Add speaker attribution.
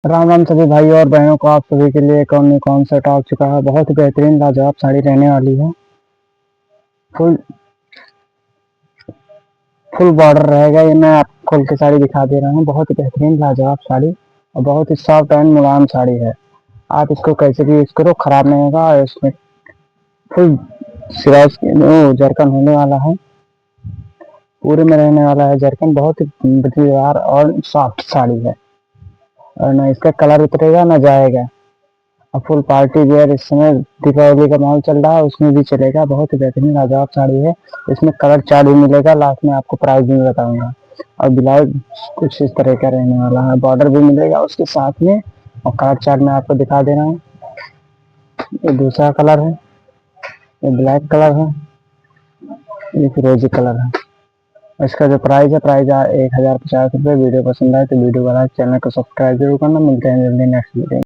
Speaker 1: राम राम सभी भाई और बहनों को, आप सभी के लिए एक और न्यू कॉन्सेप्ट आ चुका है। बहुत ही बेहतरीन लाजवाब साड़ी रहने वाली है। फुल फुल बॉर्डर रहेगा। ये मैं आपको खोल के साड़ी दिखा दे रहा हूँ। बहुत ही बेहतरीन लाजवाब साड़ी और बहुत ही सॉफ्ट एंड मुलायम साड़ी है। आप इसको कैसे भी यूज करो, खराब नहीं होगा। और इसमें फुल सिराज जरकन होने वाला है। पूरे में रहने वाला है जरकन। बहुत ही मजेदार और सॉफ्ट साड़ी है और ना इसका कलर उतरेगा ना जाएगा। और फुल पार्टी वेयर इस समय दीपावली का माहौल चल रहा है, उसमें भी चलेगा। बहुत ही बेहतरीन लाजवाब साड़ी है। इसमें कलर चार्ट भी मिलेगा, लास्ट में आपको प्राइस भी बताऊंगा। और ब्लाउज कुछ इस तरह का रहने वाला है। बॉर्डर भी मिलेगा उसके साथ में। और कलर चार्ट में आपको दिखा दे रहा हूँ। ये दूसरा कलर है, ये ब्लैक कलर है, ये फिरोजी कलर है। इसका जो प्राइस है, प्राइस 1050 रुपये। वीडियो पसंद आए तो वीडियो को लाइक, चैनल को सब्सक्राइब जरूर करना। मिलते हैं जल्दी नेक्स्ट वीडियो।